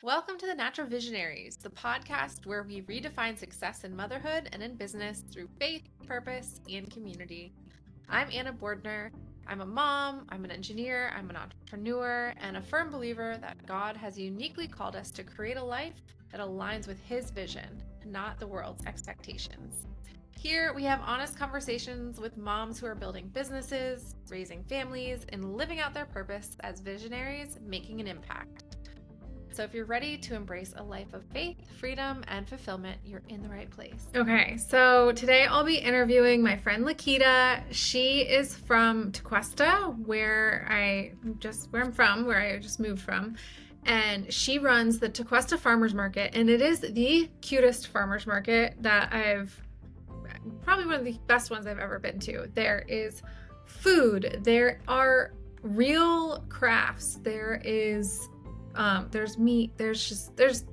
Welcome to the Natural Visionaries, the podcast where we redefine success in motherhood and in business through faith, purpose, and community. I'm Anna Bordner. I'm a mom, I'm an engineer, I'm an entrepreneur, and a firm believer that God has uniquely called us to create a life that aligns with His vision, not the world's expectations. Here, we have honest conversations with moms who are building businesses, raising families, and living out their purpose as visionaries, making an impact. So if you're ready to embrace a life of faith, freedom, and fulfillment, you're in the right place. Okay, so today I'll be interviewing my friend Lekita. She is from Tequesta, where I'm from, where I just moved from. And she runs the Tequesta Farmers Market, and it is the cutest farmers market that probably one of the best ones I've ever been to. There is food, there are real crafts, there's meat, there's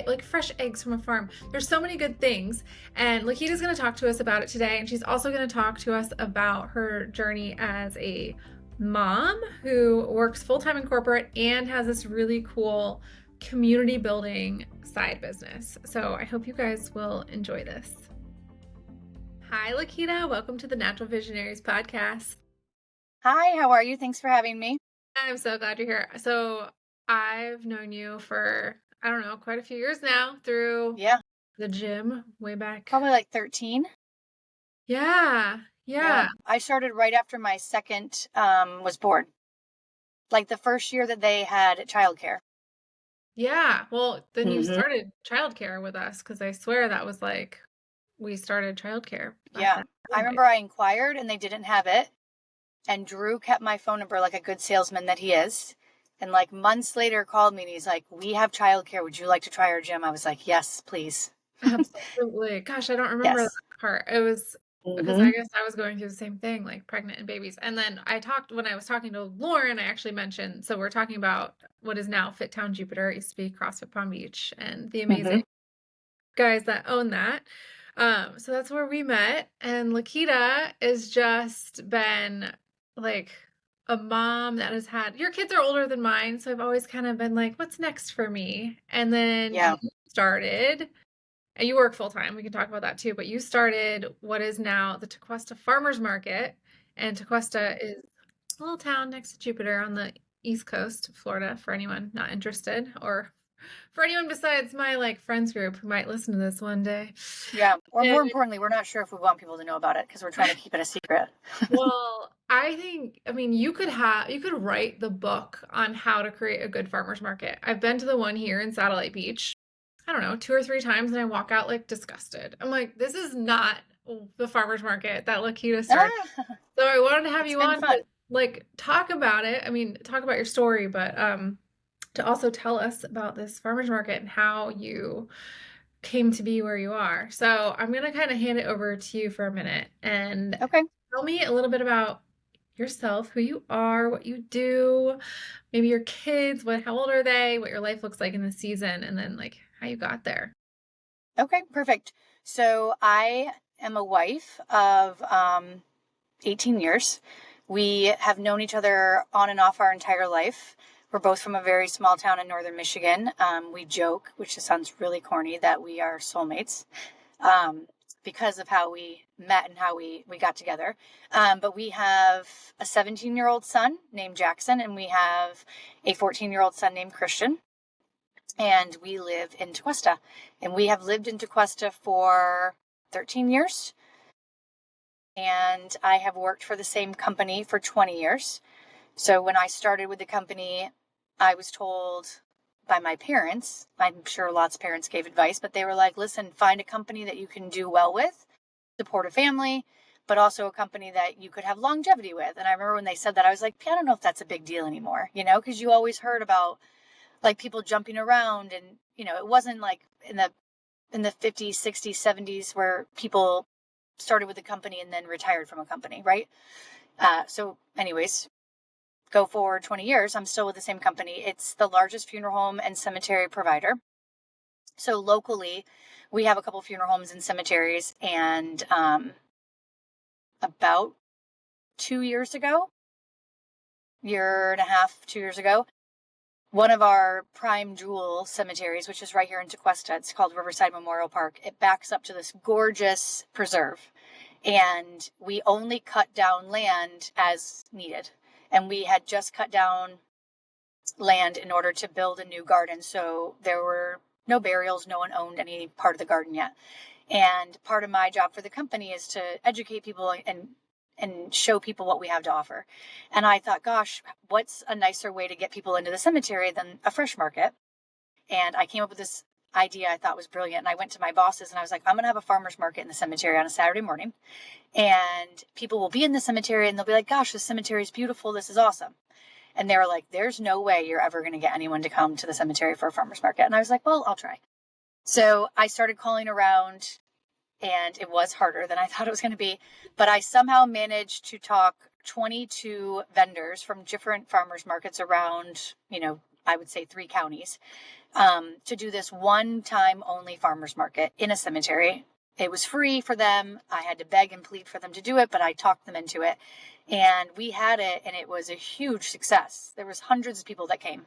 like fresh eggs from a farm. There's so many good things. And Lakita's going to talk to us about it today. And she's also going to talk to us about her journey as a mom who works full-time in corporate and has this really cool community building side business. So I hope you guys will enjoy this. Hi, Lekita. Welcome to the Natural Visionaries podcast. Hi, how are you? Thanks for having me. I'm so glad you're here. So I've known you for, I don't know, quite a few years now through Yeah, the gym way back. probably like 13. Yeah. I started right after my second was born. Like the first year that they had childcare. Yeah. Well, then you Mm-hmm. started childcare with us because I swear that was like, we started childcare back Yeah. then. I remember I inquired and they didn't have it. And Drew kept my phone number like a good salesman that he is. And like months later called me and he's like, "We have childcare. Would you like to try our gym?" I was like, "Yes, please." Absolutely. Gosh, I don't remember Yes. that part. It was because Mm-hmm. I guess I was going through the same thing, like pregnant and babies. And then when I was talking to Lauren, I actually mentioned, so we're talking about what is now Fit Town Jupiter. It used to be CrossFit Palm Beach and the Mm-hmm. amazing guys that own that. So that's where we met. And Lakita has just been like a mom that has had, your kids are older than mine. So I've always kind of been like, what's next for me? And then Yeah. you started. And you work full time. We can talk about that too. But you started what is now the Tequesta Farmers Market. And Tequesta is a little town next to Jupiter on the East Coast of Florida for anyone not interested, or for anyone besides my like friends group who might listen to this one day. Yeah. Or And more importantly, we're not sure if we want people to know about it because we're trying to keep it a secret. well, I mean, you could write the book on how to create a good farmers market. I've been to the one here in Satellite Beach, I don't know, 2 or 3 times, and I walk out like disgusted. I'm like, this is not the farmers market that Lakita started. Ah, So I wanted to have it's you been on to fun. like talk about it. I mean, talk about your story, but to also tell us about this farmers market and how you came to be where you are. So I'm gonna kind of hand it over to you for a minute and Okay. tell me a little bit about yourself, who you are, what you do, maybe your kids, how old are they, what your life looks like in the season, and then like how you got there. Okay, perfect. So I am a wife of 18 years. We have known each other on and off our entire life. We're both from a very small town in northern Michigan. We joke, which just sounds really corny, that we are soulmates um, because of how we met and how we got together. But we have a 17-year-old son named Jackson, and we have a 14-year-old son named Christian. And we live in Tequesta. And we have lived in Tequesta for 13 years. And I have worked for the same company for 20 years. So when I started with the company, I was told by my parents, I'm sure lots of parents gave advice, but they were like, listen, find a company that you can do well with, support a family, but also a company that you could have longevity with. And I remember when they said that, I was like, I don't know if that's a big deal anymore, because you always heard about like people jumping around and, it wasn't like in the 50s, 60s, 70s where people started with a company and then retired from a company, right? So anyways, go forward 20 years, I'm still with the same company. It's the largest funeral home and cemetery provider. So locally, we have a couple funeral homes and cemeteries. And about 2 years ago, year and a half, 2 years ago, one of our prime jewel cemeteries, which is right here in Tequesta, it's called Riverside Memorial Park. It backs up to this gorgeous preserve. And we only cut down land as needed. And we had just cut down land in order to build a new garden. So there were no burials. No one owned any part of the garden yet. And part of my job for the company is to educate people and show people what we have to offer. And I thought, gosh, what's a nicer way to get people into the cemetery than a fresh market? And I came up with this idea I thought was brilliant. And I went to my bosses and I was like, I'm going to have a farmer's market in the cemetery on a Saturday morning. And people will be in the cemetery and they'll be like, gosh, this cemetery is beautiful. This is awesome. And they were like, there's no way you're ever going to get anyone to come to the cemetery for a farmer's market. And I was like, well, I'll try. So I started calling around, and it was harder than I thought it was going to be. But I somehow managed to talk 22 vendors from different farmers markets around, I would say 3 counties, to do this one-time only farmers market in a cemetery. It was free for them. I had to beg and plead for them to do it, but I talked them into it. And we had it, and it was a huge success. There was hundreds of people that came.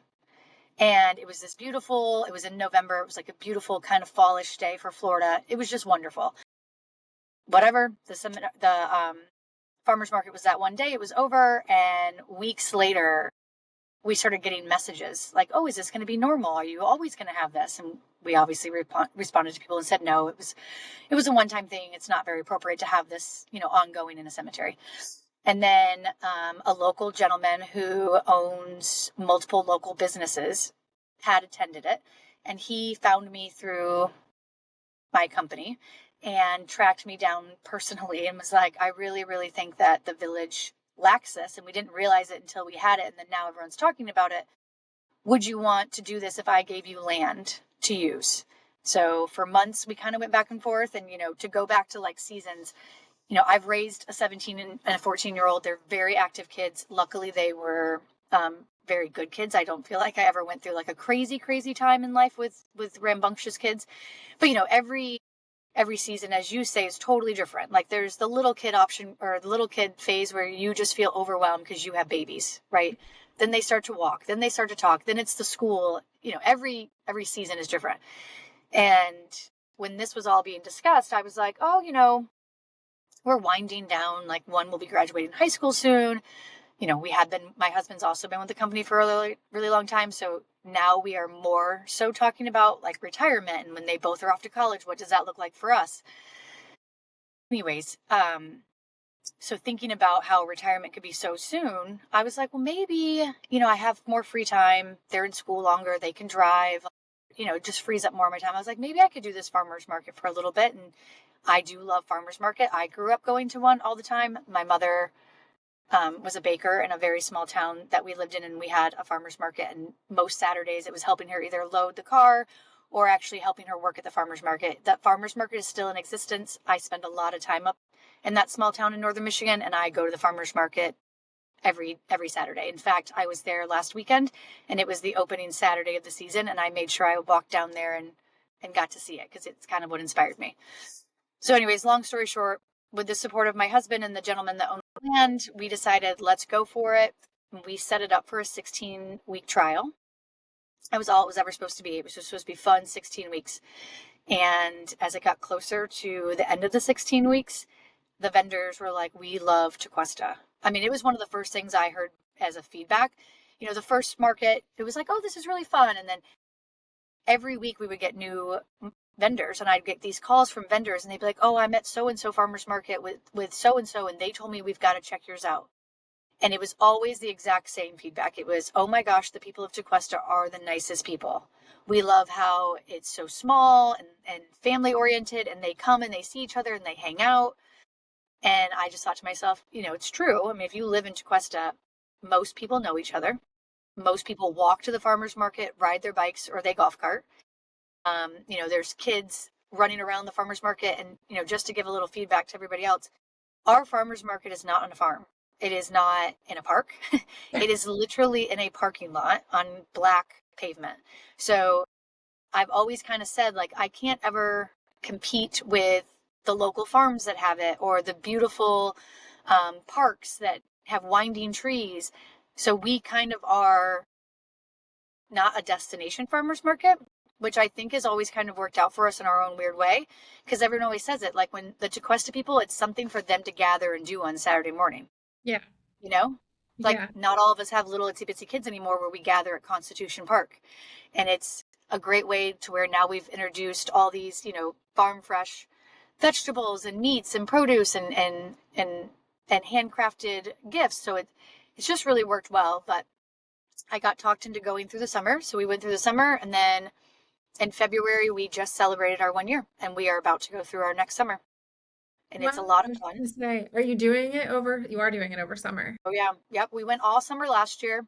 And it was this beautiful, it was in November. It was like a beautiful kind of fallish day for Florida. It was just wonderful. Whatever, the farmer's market was that one day. It was over, and weeks later, we started getting messages like, oh, is this going to be normal? Are you always going to have this? And we obviously responded to people and said, no, it was a one-time thing. It's not very appropriate to have this, ongoing in a cemetery. And then a local gentleman who owns multiple local businesses had attended it. And he found me through my company and tracked me down personally and was like, I really, really think that the village lacks this. And we didn't realize it until we had it. And then now everyone's talking about it. Would you want to do this if I gave you land to use? So for months, we kind of went back and forth. And, to go back to like seasons, I've raised a 17 and a 14-year-old. They're very active kids. Luckily, they were very good kids. I don't feel like I ever went through like a crazy, crazy time in life with rambunctious kids. But, every season, as you say, is totally different. Like there's the little kid option or the little kid phase where you just feel overwhelmed because you have babies, right? Then they start to walk. Then they start to talk. Then it's the school. Every season is different. And when this was all being discussed, I was like, oh, we're winding down. Like one will be graduating high school soon. My husband's also been with the company for a really, really long time. So now we are more so talking about like retirement, and when they both are off to college, what does that look like for us? Anyways, so thinking about how retirement could be so soon, I was like, well, maybe, I have more free time. They're in school longer. They can drive, it just frees up more of my time. I was like, maybe I could do this farmer's market for a little bit. And I do love farmer's market. I grew up going to one all the time. My mother was a baker in a very small town that we lived in, and we had a farmer's market. And most Saturdays it was helping her either load the car or actually helping her work at the farmer's market. That farmer's market is still in existence. I spend a lot of time up in that small town in northern Michigan, and I go to the farmer's market every Saturday. In fact, I was there last weekend, and it was the opening Saturday of the season, and I made sure I walked down there and got to see it because it's kind of what inspired me. So anyways, long story short, with the support of my husband and the gentleman that owned the land, we decided, let's go for it. We set it up for a 16-week trial. That was all it was ever supposed to be. It was just supposed to be fun, 16 weeks. And as it got closer to the end of the 16 weeks, the vendors were like, we love Tequesta. I mean, it was one of the first things I heard as a feedback. The first market, it was like, oh, this is really fun. And then every week we would get new vendors, and I'd get these calls from vendors, and they'd be like, oh, I'm at so-and-so farmer's market with so-and-so, and they told me we've got to check yours out. And it was always the exact same feedback. It was, oh my gosh, the people of Tequesta are the nicest people. We love how it's so small and family oriented, and they come and they see each other and they hang out. And I just thought to myself, it's true. I mean, if you live in Tequesta, most people know each other. Most people walk to the farmer's market, ride their bikes, or they golf cart. There's kids running around the farmer's market. And, just to give a little feedback to everybody else, our farmer's market is not on a farm. It is not in a park. It is literally in a parking lot on black pavement. So I've always kind of said, like, I can't ever compete with the local farms that have it, or the beautiful parks that have winding trees. So we kind of are not a destination farmers market, which I think has always kind of worked out for us in our own weird way. Because everyone always says it, like when the Tequesta people, it's something for them to gather and do on Saturday morning. Yeah. You know, like Yeah. not all of us have little itsy bitsy kids anymore where we gather at Constitution Park. And it's a great way to where now we've introduced all these, farm fresh vegetables and meats and produce and handcrafted gifts. So it's just really worked well. But I got talked into going through the summer. So we went through the summer, and then in February, we just celebrated our 1 year, and we are about to go through our next summer. And it's a Wow. lot I of was fun. gonna say, are you doing it over? You are doing it over summer. Oh, yeah. Yep. We went all summer last year,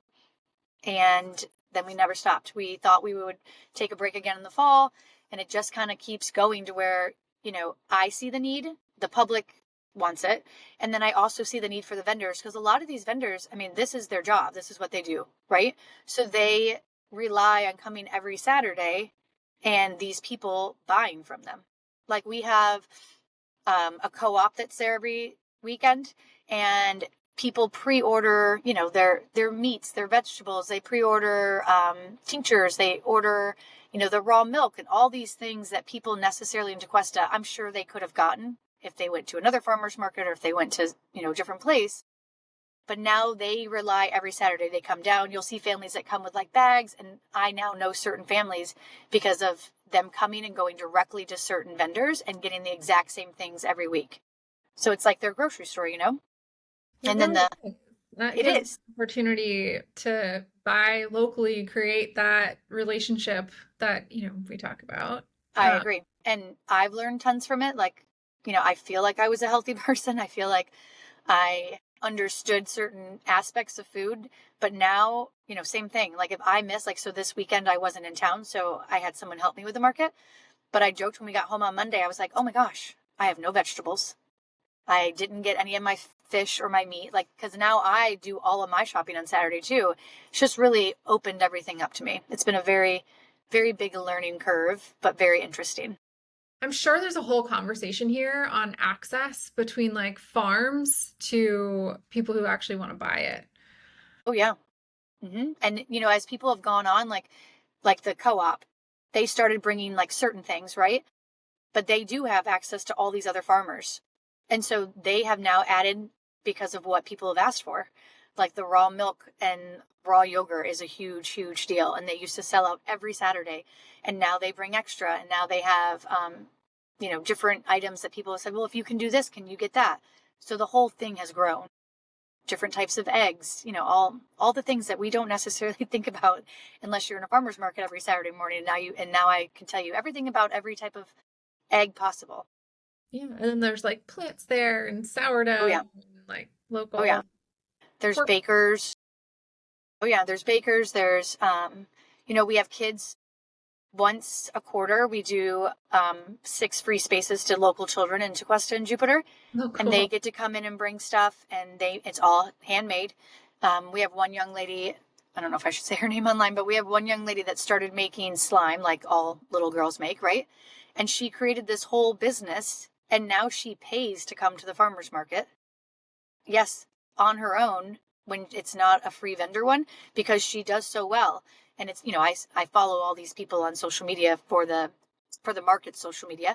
and then we never stopped. We thought we would take a break again in the fall, and it just kind of keeps going to where, I see the need, the public wants it, and then I also see the need for the vendors, because a lot of these vendors, I mean, this is their job. This is what they do, right? So they rely on coming every Saturday and these people buying from them. Like we have a co-op that's there every weekend, and people pre-order, their meats, their vegetables. They pre-order tinctures. They order, the raw milk and all these things that people necessarily in Tequesta, I'm sure they could have gotten if they went to another farmer's market or if they went to, a different place. But now they rely every Saturday. They come down. You'll see families that come with like bags. And I now know certain families because of them coming and going directly to certain vendors and getting the exact same things every week. So it's like their grocery store, And then that it gives is. opportunity to buy locally, create that relationship that, we talk about. I agree. And I've learned tons from it. Like, I feel like I was a healthy person. I feel like I understood certain aspects of food, but now, same thing. Like if I miss, like, so this weekend I wasn't in town, so I had someone help me with the market, but I joked when we got home on Monday, I was like, oh my gosh, I have no vegetables. I didn't get any of my fish or my meat, like, cause now I do all of my shopping on Saturday too. It's just really opened everything up to me. It's been a very, very big learning curve, but very interesting. I'm sure there's a whole conversation here on access between like farms to people who actually want to buy it. Oh yeah. And, as people have gone on, like the co-op, they started bringing like certain things, right? But they do have access to all these other farmers. And so they have now added, because of what people have asked for, like the raw milk and raw yogurt is a huge, huge deal. And they used to sell out every Saturday. And now they bring extra. And now they have, different items that people have said, well, if you can do this, can you get that? So the whole thing has grown. Different types of eggs, all the things that we don't necessarily think about unless you're in a farmer's market every Saturday morning. Now I can tell you everything about every type of egg possible. Yeah, and then there's like plants there and sourdough. Oh yeah. And, like local. Oh yeah. There's bakers. Oh yeah, there's bakers. There's we have kids. Once a quarter, we do 6 free spaces to local children in Tequesta and Jupiter. Oh, cool. And they get to come in and bring stuff, and it's all handmade. We have one young lady, I don't know if I should say her name online, but we have one young lady that started making slime like all little girls make, right? And she created this whole business, and now she pays to come to the farmer's market. Yes, on her own, when it's not a free vendor one, because she does so well. And it's, I follow all these people on social media for the market social media.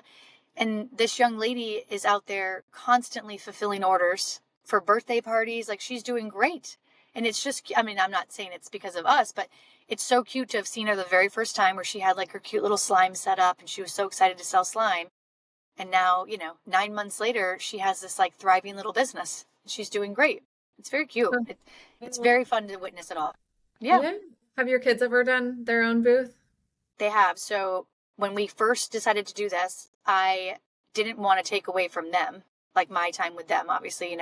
And this young lady is out there constantly fulfilling orders for birthday parties. Like she's doing great. And it's just, I'm not saying it's because of us, but it's so cute to have seen her the very first time where she had like her cute little slime set up and she was so excited to sell slime. And now, 9 months later, she has this like thriving little business. She's doing great. It's very cute. It's very fun to witness it all. Yeah. Have your kids ever done their own booth? They have. So when we first decided to do this, I didn't want to take away from them, like my time with them, obviously,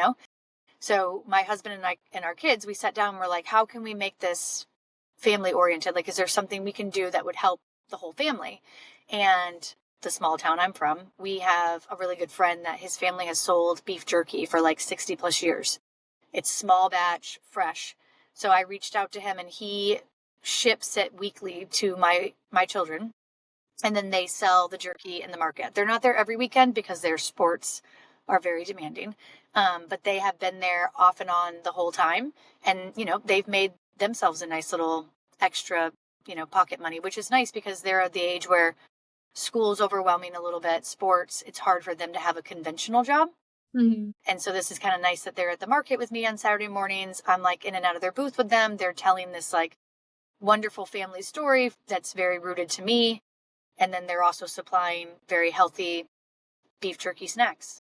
So my husband and I and our kids, we sat down and we're like, how can we make this family oriented? Like, is there something we can do that would help the whole family? And the small town I'm from, we have a really good friend that his family has sold beef jerky for like 60 plus years. It's small batch, fresh. So I reached out to him and he ships it weekly to my children. And then they sell the jerky in the market. They're not there every weekend because their sports are very demanding. But they have been there off and on the whole time. And, they've made themselves a nice little extra, pocket money, which is nice because they're at the age where school's overwhelming a little bit, sports, it's hard for them to have a conventional job. Mm-hmm. And so this is kind of nice that they're at the market with me on Saturday mornings. I'm like in and out of their booth with them. They're telling this like wonderful family story that's very rooted to me. And then they're also supplying very healthy beef jerky snacks.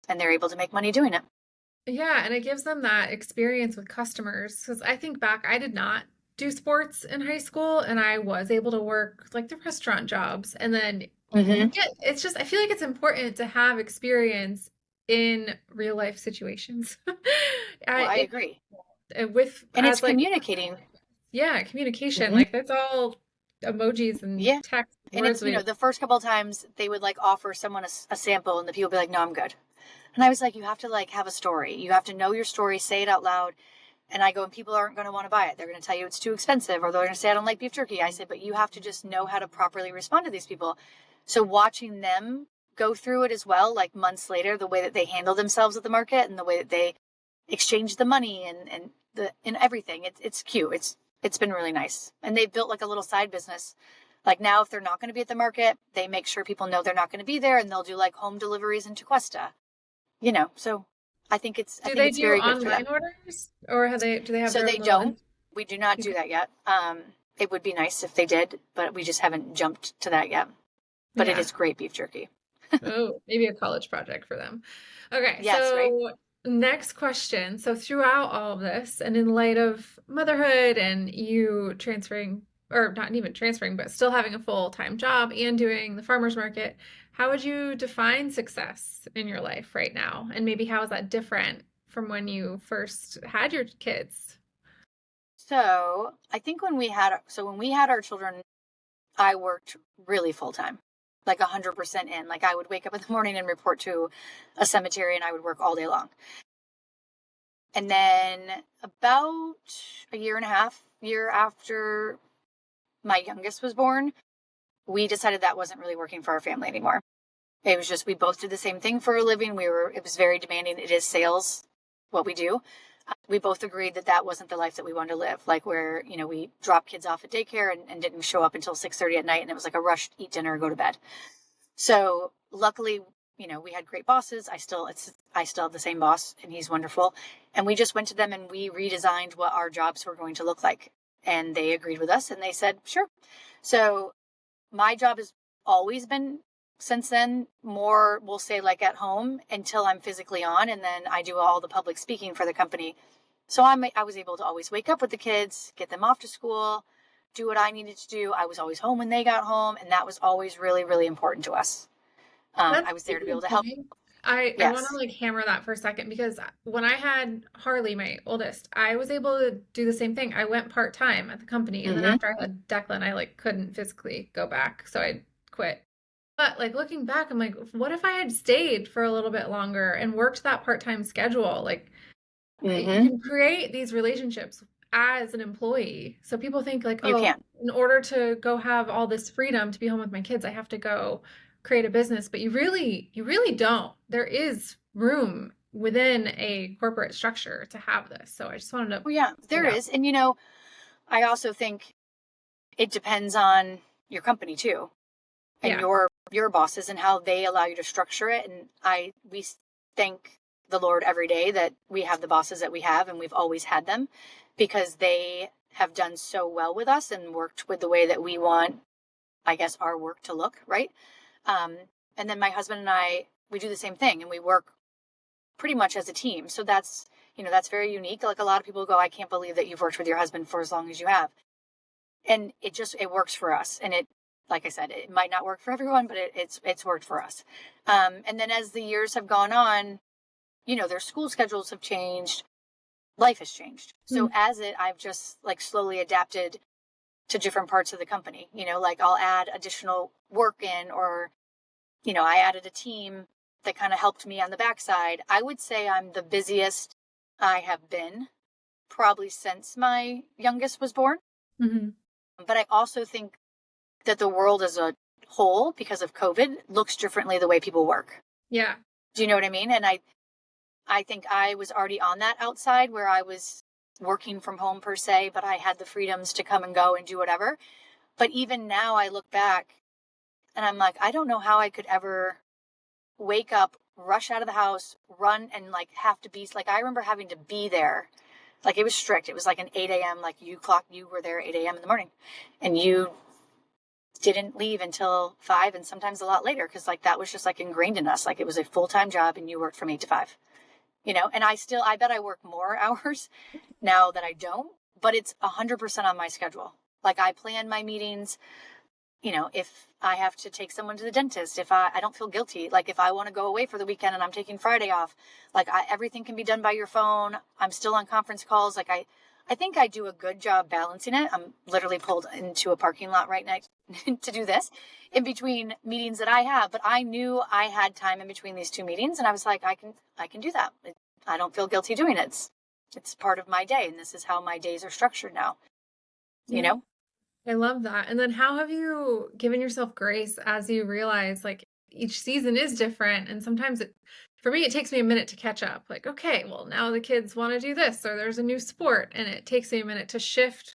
And they're able to make money doing it. Yeah, and it gives them that experience with customers. Because I think back, I did not do sports in high school, and I was able to work like the restaurant jobs. And then you get, it's just, I feel like it's important to have experience in real life situations. I agree. With, And it's as like, communicating. yeah, communication, like that's all emojis and Yeah. text And words. it's, the first couple of times they would like offer someone a sample and the people would be like, no, I'm good. And I was like, you have to like have a story. You have to know your story, say it out loud. And I go, and people aren't going to want to buy it. They're going to tell you it's too expensive, or they're going to say, I don't like beef jerky. I said, but you have to just know how to properly respond to these people. So watching them go through it as well, like months later, the way that they handle themselves at the market and the way that they exchange the money and everything, it's cute. It's been really nice. And they've built like a little side business. Like now, if they're not going to be at the market, they make sure people know they're not going to be there, and they'll do like home deliveries in Tequesta. So I think it's very good for them. Online orders, or do they have So their they own don't. little- We do not do that yet. It would be nice if they did, but we just haven't jumped to that yet. But it Yeah. is great beef jerky. Oh, maybe a college project for them. Okay, Yes, so right? next question. So throughout all of this, and in light of motherhood and you transferring, or not even transferring, but still having a full-time job and doing the farmer's market, how would you define success in your life right now? And maybe how is that different from when you first had your kids? So I think when we had our children, I worked really full time, like 100% in. Like I would wake up in the morning and report to a cemetery, and I would work all day long. And then about a year and a half, year after my youngest was born, we decided that wasn't really working for our family anymore. It was just, we both did the same thing for a living. It was very demanding. It is sales, what we do. We both agreed that that wasn't the life that we wanted to live. Like where, we drop kids off at daycare and didn't show up until 6:30 at night. And it was like a rush, eat dinner, go to bed. So luckily, we had great bosses. I still have the same boss, and he's wonderful. And we just went to them and we redesigned what our jobs were going to look like. And they agreed with us and they said, sure. So my job has always been, since then, more, we'll say like at home until I'm physically on. And then I do all the public speaking for the company. So I was able to always wake up with the kids, get them off to school, do what I needed to do. I was always home when they got home. And that was always really, really important to us. I was there to be able to help. I Yes. want to like hammer that for a second, because when I had Harley, my oldest, I was able to do the same thing. I went part-time at the company, and then after I had Declan, I like couldn't physically go back, so I quit. But like looking back, I'm like, what if I had stayed for a little bit longer and worked that part-time schedule? Like you can create these relationships as an employee. So people think like, You oh, can. in order to go have all this freedom to be home with my kids, I have to go create a business. But you really don't. There is room within a corporate structure to have this. So I just wanted to. Well, yeah, there is. And, I also think it depends on your company too, and your bosses and how they allow you to structure it. And we thank the Lord every day that we have the bosses that we have, and we've always had them, because they have done so well with us and worked with the way that we want, I guess, our work to look, right? And then my husband and I, we do the same thing, and we work pretty much as a team. So that's very unique. Like a lot of people go, I can't believe that you've worked with your husband for as long as you have. And it works for us. And like I said, it might not work for everyone, but it's worked for us. And then as the years have gone on, their school schedules have changed. Life has changed. So I've just like slowly adapted to different parts of the company, like I'll add additional work in, or, I added a team that kind of helped me on the backside. I would say I'm the busiest I have been probably since my youngest was born. But I also think that the world as a whole, because of COVID, looks differently the way people work. Yeah. Do you know what I mean? And I think I was already on that outside where I was working from home per se, but I had the freedoms to come and go and do whatever. But even now I look back and I'm like, I don't know how I could ever wake up, rush out of the house, run and like have to be like, I remember having to be there. Like it was strict. It was like an 8 a.m. like you were there 8 a.m. in the morning and you didn't leave until 5 and sometimes a lot later. Cause like that was just like ingrained in us. Like it was a full-time job and you worked from 8 to 5, and I bet I work more hours now that I don't, but it's 100% on my schedule. Like I plan my meetings, if I have to take someone to the dentist, if I don't feel guilty, like if I want to go away for the weekend and I'm taking Friday off, like everything can be done by your phone. I'm still on conference calls. Like I think I do a good job balancing it. I'm literally pulled into a parking lot right now to do this in between meetings that I have, but I knew I had time in between these two meetings and I was like, I can do that. I don't feel guilty doing it. It's part of my day. And this is how my days are structured now, you know? I love that. And then how have you given yourself grace as you realize like each season is different? And sometimes for me, it takes me a minute to catch up. Like, okay, well, now the kids want to do this, or there's a new sport, and it takes me a minute to shift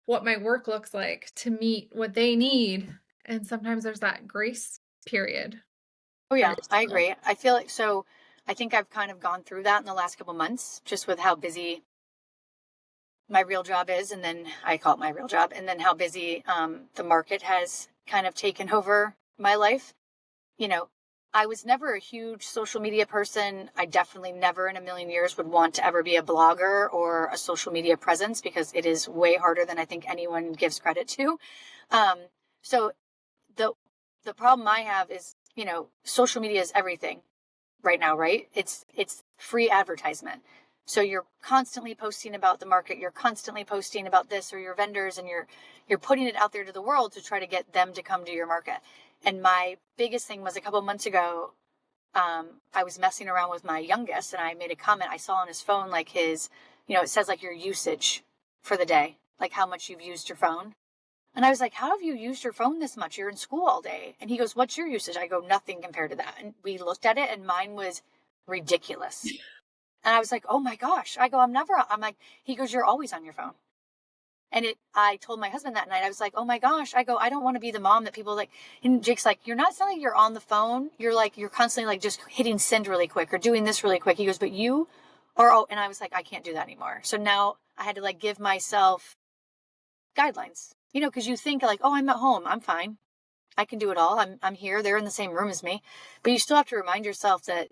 what my work looks like to meet what they need. And sometimes there's that grace period. Oh yeah, I agree. I feel like, so I think I've kind of gone through that in the last couple months, just with how busy my real job is. And then I call it my real job. And then how busy the market has kind of taken over my life. I was never a huge social media person. I definitely never in a million years would want to ever be a blogger or a social media presence because it is way harder than I think anyone gives credit to. So the problem I have is, social media is everything right now, right? It's free advertisement. So you're constantly posting about the market. You're constantly posting about this or your vendors, and you're putting it out there to the world to try to get them to come to your market. And my biggest thing was a couple of months ago, I was messing around with my youngest and I made a comment. I saw on his phone, like his, it says like your usage for the day, like how much you've used your phone. And I was like, how have you used your phone this much? You're in school all day. And he goes, what's your usage? I go, nothing compared to that. And we looked at it and mine was ridiculous. And I was like, oh my gosh. I go, I'm like, he goes, you're always on your phone. And I told my husband that night, I was like, oh my gosh. I go, I don't want to be the mom that people like, and Jake's like, you're not saying you're on the phone. You're constantly like just hitting send really quick or doing this really quick. He goes, but you are, and I was like, I can't do that anymore. So now I had to like give myself guidelines, cause you think like, oh, I'm at home. I'm fine. I can do it all. I'm here. They're in the same room as me, but you still have to remind yourself that,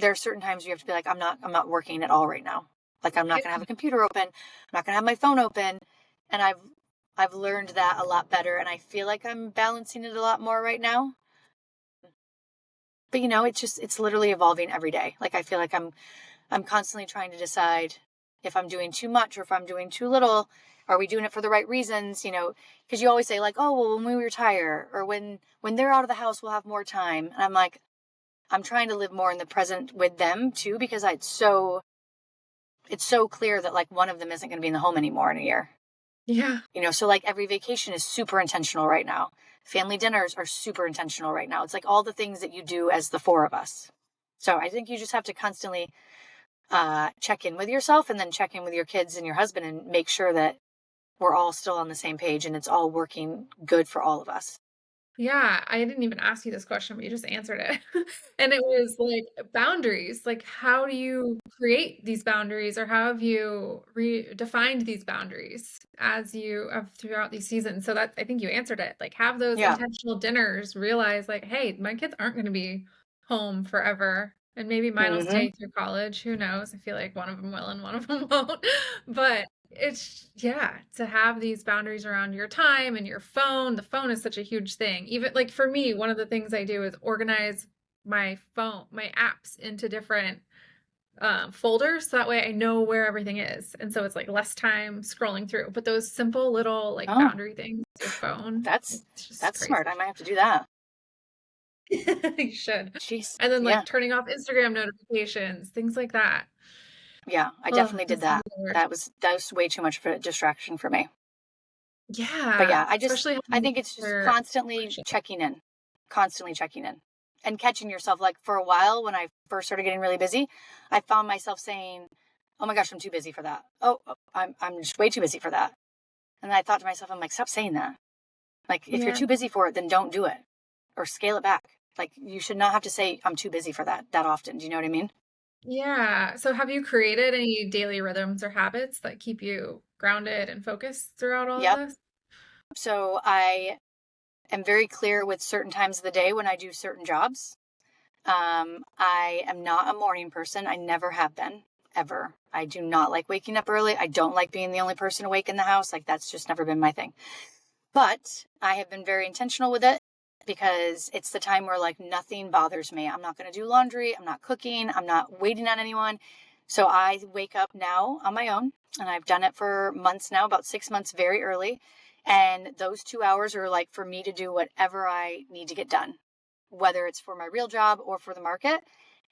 there are certain times you have to be like, I'm not working at all right now. Like I'm not going to have a computer open. I'm not going to have my phone open. And I've learned that a lot better. And I feel like I'm balancing it a lot more right now. But it's literally evolving every day. Like I feel like I'm constantly trying to decide if I'm doing too much or if I'm doing too little. Are we doing it for the right reasons? Because you always say like, oh, well, when we retire or when they're out of the house, we'll have more time. And I'm like, I'm trying to live more in the present with them too, because it's so clear that like one of them isn't going to be in the home anymore in a year. Yeah. So like every vacation is super intentional right now. Family dinners are super intentional right now. It's like all the things that you do as the four of us. So I think you just have to constantly check in with yourself and then check in with your kids and your husband and make sure that we're all still on the same page and it's all working good for all of us. Yeah, I didn't even ask you this question, but you just answered it. And it was like boundaries. Like, how do you create these boundaries, or how have you redefined these boundaries as you have throughout these seasons? So that I think you answered it. Like, have those intentional dinners, realize like, hey, my kids aren't going to be home forever. And maybe mine will stay through college. Who knows? I feel like one of them will and one of them won't. But it's to have these boundaries around your time and your phone. The phone is such a huge thing. Even like for me, one of the things I do is organize my apps into different folders. So that way I know where everything is. And so it's like less time scrolling through. But those simple little like boundary things with your phone. That's crazy. smart. I might have to do that. You should. Jeez. And then like turning off Instagram notifications, things like that. Yeah, I definitely did that. That was way too much of a distraction for me. Yeah. But yeah, I think it's just constantly checking in and catching yourself. Like for a while when I first started getting really busy, I found myself saying, oh my gosh, I'm too busy for that. Oh, I'm just way too busy for that. And I thought to myself, I'm like, stop saying that. Like, if you're Yeah. too busy for it, then don't do it or scale it back. Like, you should not have to say, I'm too busy for that often. Do you know what I mean? Yeah. So have you created any daily rhythms or habits that keep you grounded and focused throughout all of Yep. this? So I am very clear with certain times of the day when I do certain jobs. I am not a morning person. I never have been, ever. I do not like waking up early. I don't like being the only person awake in the house. Like, that's just never been my thing. But I have been very intentional with it because it's the time where like nothing bothers me. I'm not going to do laundry. I'm not cooking. I'm not waiting on anyone. So I wake up now on my own, and I've done it for months now, about 6 months, very early. And those 2 hours are like for me to do whatever I need to get done, whether it's for my real job or for the market.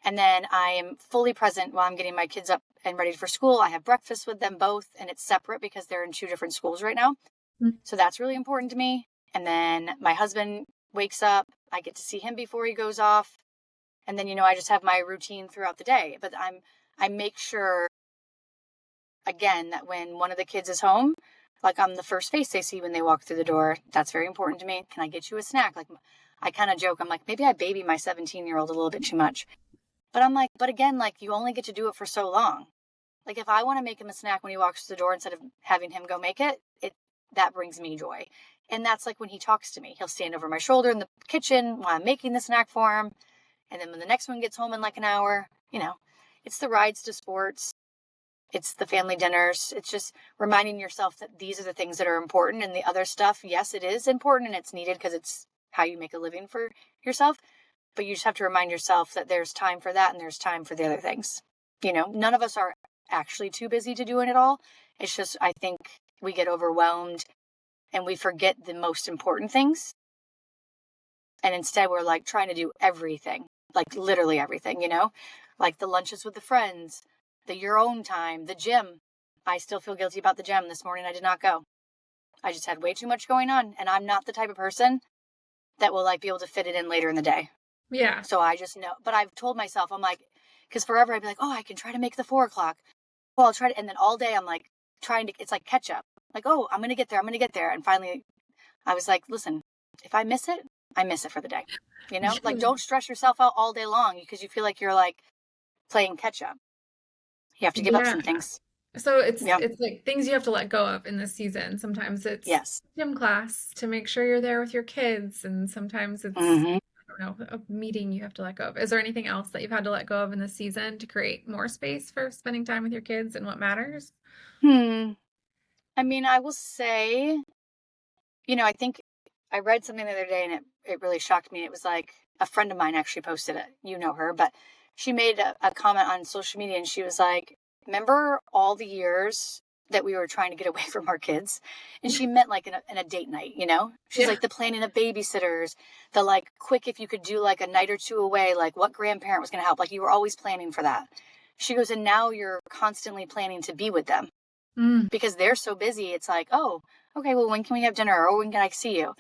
And then I am fully present while I'm getting my kids up and ready for school. I have breakfast with them both, and it's separate because they're in 2 different schools right now. Mm. So that's really important to me. And then my husband wakes up. I get to see him before he goes off. And then, I just have my routine throughout the day. But I make sure, again, that when one of the kids is home, like I'm the first face they see when they walk through the door. That's very important to me. Can I get you a snack? Like, I kind of joke. I'm like, maybe I baby my 17-year-old a little bit too much. But I'm like, but again, like, you only get to do it for so long. Like, if I want to make him a snack when he walks through the door instead of having him go make it, that brings me joy. And that's like when he talks to me. He'll stand over my shoulder in the kitchen while I'm making the snack for him. And then when the next one gets home in like an hour, it's the rides to sports. It's the family dinners. It's just reminding yourself that these are the things that are important. And the other stuff, yes, it is important and it's needed because it's how you make a living for yourself. But you just have to remind yourself that there's time for that and there's time for the other things. None of us are actually too busy to doing it all. It's just, I think we get overwhelmed and we forget the most important things. And instead we're like trying to do everything, like literally everything, like the lunches with the friends, your own time, the gym. I still feel guilty about the gym. This morning I did not go. I just had way too much going on. And I'm not the type of person that will like be able to fit it in later in the day. Yeah. So I just know, but I've told myself, I'm like, because forever I'd be like, oh, I can try to make the 4 o'clock. Well, I'll try to, and then all day I'm like it's like catch up. Like, oh, I'm going to get there. I'm going to get there. And finally I was like, listen, if I miss it, I miss it for the day. Like, don't stress yourself out all day long because you feel like you're like playing catch up. You have to give up Yeah. some things. So it's Yeah. it's like things you have to let go of in this season. Sometimes it's Yes. gym class to make sure you're there with your kids, and sometimes it's, Mm-hmm. I don't know, a meeting you have to let go of. Is there anything else that you've had to let go of in this season to create more space for spending time with your kids and what matters? I mean, I will say, I think I read something the other day and it really shocked me. It was like a friend of mine actually posted it. You know her, but she made a comment on social media and she was like, remember all the years that we were trying to get away from our kids? And she meant like in a date night, She's Yeah. like the planning of babysitters, the like quick, if you could do like a night or two away, like what grandparent was going to help. Like, you were always planning for that. She goes, and now you're constantly planning to be with them. Mm. Because they're so busy. It's like, oh, okay, well, when can we have dinner? Or when can I see you?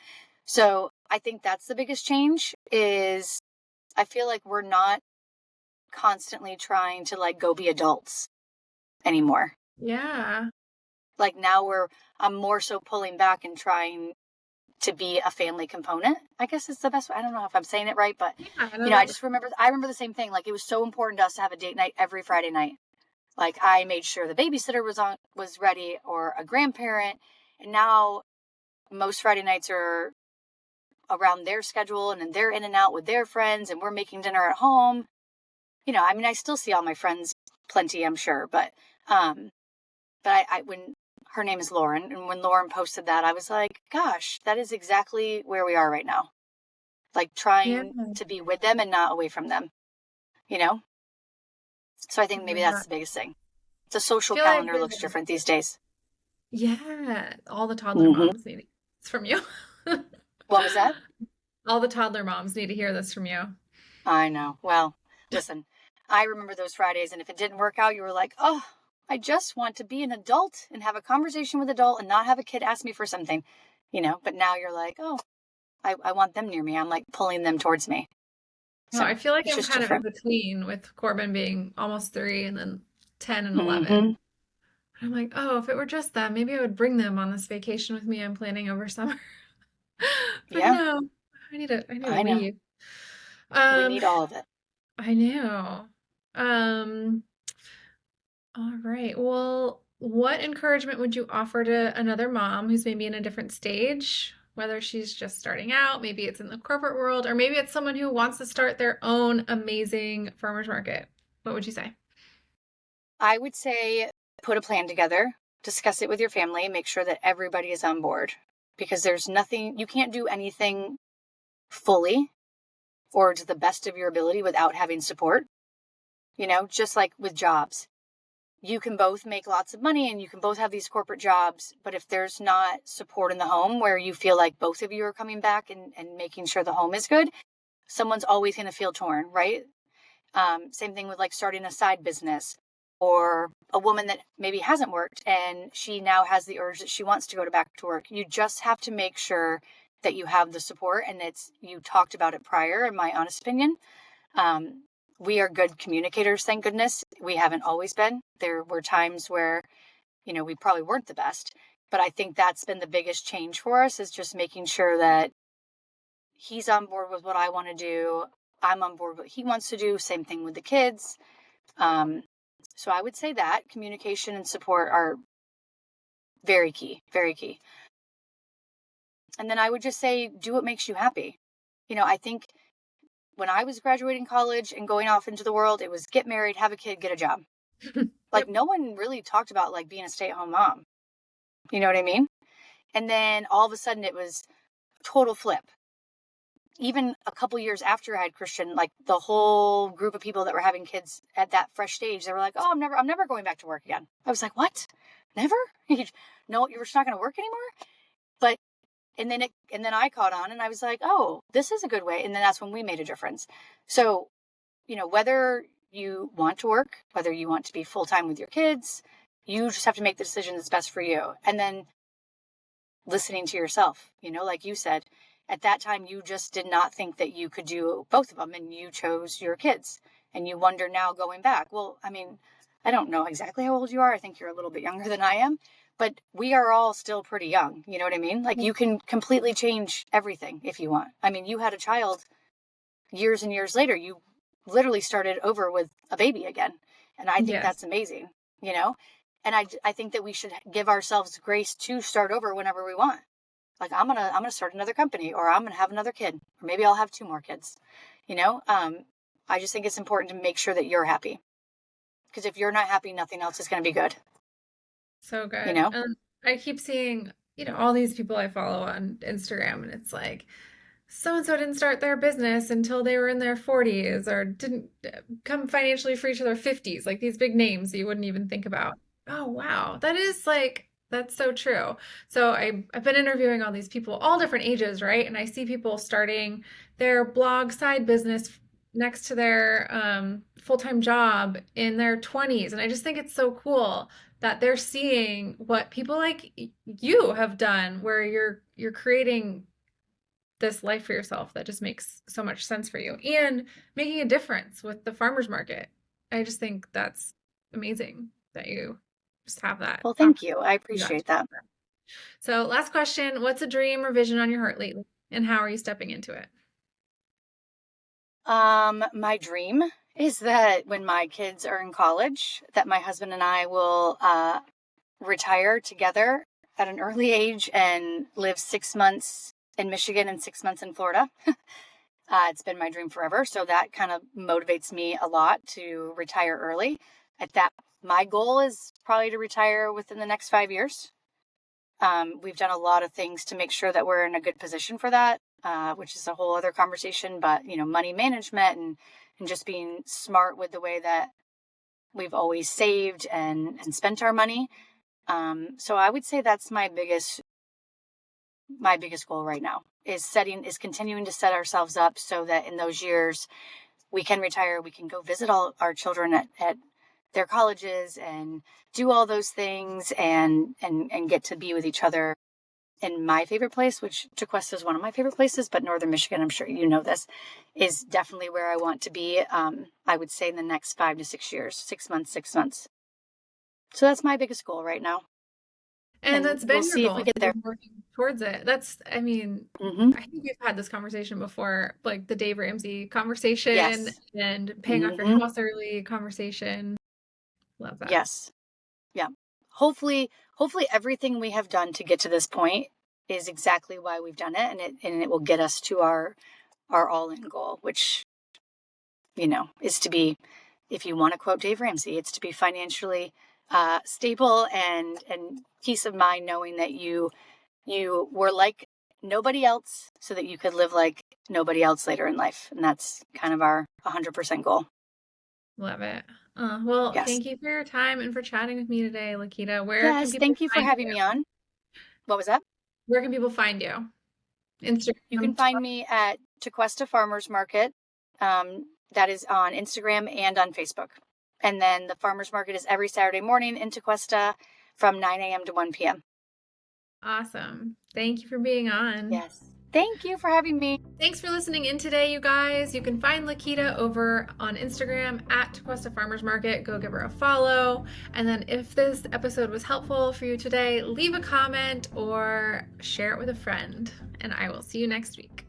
So I think that's the biggest change is I feel like we're not constantly trying to like go be adults anymore. Yeah. Like now I'm more so pulling back and trying to be a family component, I guess is the best way. I don't know if I'm saying it right, but Yeah. I remember the same thing. Like, it was so important to us to have a date night every Friday night. Like, I made sure the babysitter was ready or a grandparent. And now most Friday nights are around their schedule and then they're in and out with their friends and we're making dinner at home. I mean, I still see all my friends plenty, I'm sure, but I when her name is Lauren, and when Lauren posted that, I was like, gosh, that is exactly where we are right now. Like, Yeah. trying to be with them and not away from them, So I think maybe Yeah. that's the biggest thing. The I social feel like calendar looks different these days. yeah, all the toddler Mm-hmm. moms need it's from you. What was that? All the toddler moms need to hear this from you. I know. Well, listen, I remember those Fridays, and if it didn't work out, you were like, oh, I just want to be an adult and have a conversation with an adult and not have a kid ask me for something, but now you're like, oh, I want them near me. I'm like pulling them towards me. No, So I feel like it's I'm just kind of in different. between with Corbin being almost 3 and then 10 and Mm-hmm. 11. I'm like, oh, if it were just them, maybe I would bring them on this vacation with me I'm planning over summer. But Yeah, no, I need to I know. leave. We Um, need all of it. I know. Um, all right. Well, what encouragement would you offer to another mom who's maybe in a different stage, whether she's just starting out, maybe it's in the corporate world, or maybe it's someone who wants to start their own amazing farmers market? What would you say? I would say put a plan together, discuss it with your family, make sure that everybody is on board because there's nothing, you can't do anything fully or to the best of your ability without having support. Just like with jobs, you can both make lots of money and you can both have these corporate jobs. But if there's not support in the home where you feel like both of you are coming back and making sure the home is good, someone's always going to feel torn, right? Same thing with like starting a side business or a woman that maybe hasn't worked and she now has the urge that she wants to go back to work. You just have to make sure that you have the support and you talked about it prior, in my honest opinion. Um, we are good communicators, thank goodness. We haven't always been. There were times where, we probably weren't the best, but I think that's been the biggest change for us is just making sure that he's on board with what I want to do. I'm on board with what he wants to do. Same thing with the kids. Um, so I would say that communication and support are very key, very key. And then I would just say, do what makes you happy. I think when I was graduating college and going off into the world, it was get married, have a kid, get a job. Like Yep. no one really talked about like being a stay-at-home mom. You know what I mean? And then all of a sudden it was total flip. Even a couple years after I had Christian, like the whole group of people that were having kids at that fresh stage, they were like, "Oh, I'm never going back to work again." I was like, "What? Never? No, you're just not going to work anymore?" But and then I caught on, and I was like, "Oh, this is a good way." And then that's when we made a difference. So, whether you want to work, whether you want to be full time with your kids, you just have to make the decision that's best for you. And then listening to yourself, like you said, at that time, you just did not think that you could do both of them and you chose your kids and you wonder now going back. Well, I mean, I don't know exactly how old you are. I think you're a little bit younger than I am, but we are all still pretty young. You know what I mean? Like you can completely change everything if you want. I mean, you had a child years and years later, you literally started over with a baby again. And I think Yes. that's amazing, you know? And I think that we should give ourselves grace to start over whenever we want. Like I'm gonna start another company, or I'm gonna have another kid, or maybe I'll have two more kids. You know, I just think it's important to make sure that you're happy, because if you're not happy, nothing else is gonna be good. So You good. know? And I keep seeing, all these people I follow on Instagram, and it's like, so and so didn't start their business until they were in their 40s or didn't come financially free to their 50s, like these big names that you wouldn't even think about. Oh, wow. That's so true. So I've been interviewing all these people, all different ages, right? And I see people starting their blog side business next to their full-time job in their 20s. And I just think it's so cool that they're seeing what people like you have done, where you're creating this life for yourself that just makes so much sense for you and making a difference with the farmers market. I just think that's amazing that you just have that Well, thank you. opportunity I to do that. appreciate that. So, last question, what's a dream or vision on your heart lately and how are you stepping into it? My dream is that when my kids are in college, that my husband and I will retire together at an early age and live 6 months in Michigan and 6 months in Florida. It's been my dream forever. So that kind of motivates me a lot to retire early. My goal is probably to retire within the next 5 years. We've done a lot of things to make sure that we're in a good position for that, which is a whole other conversation. But, money management and just being smart with the way that we've always saved and spent our money. So I would say that's my biggest goal right now is continuing to set ourselves up so that in those years we can retire, we can go visit all our children at their colleges and do all those things and get to be with each other in my favorite place, which Tequesta is one of my favorite places, but Northern Michigan, I'm sure you know this, is definitely where I want to be. I would say in the next 5 to 6 years, 6 months, 6 months So that's my biggest goal right now. And that's been we'll your see goal. if we get there. You're working towards it. That's, I mean, Mm-hmm. I think we've had this conversation before, like the Dave Ramsey conversation Yes. and paying off your Mm-hmm. house early conversation. Love that. Yes. Yeah. Hopefully everything we have done to get to this point is exactly why we've done it, and it will get us to our all-in goal, which, is to be, if you want to quote Dave Ramsey, it's to be financially stable and peace of mind, knowing that you were like nobody else so that you could live like nobody else later in life. And that's kind of our 100% goal. Love it. Well, Yes. thank you for your time and for chatting with me today, Lekita. Where can Yes. people Thank you for find having you? me on. What was that? Where can people find you? You can Instagram? find me at Tequesta Farmers Market. That is on Instagram and on Facebook. And then the farmers market is every Saturday morning in Tequesta from 9 a.m. to 1 p.m. Awesome. Thank you for being on. Yes. Thank you for having me. Thanks for listening in today, you guys. You can find Lekita over on Instagram at Tequesta Farmers Market. Go give her a follow. And then if this episode was helpful for you today, leave a comment or share it with a friend. And I will see you next week.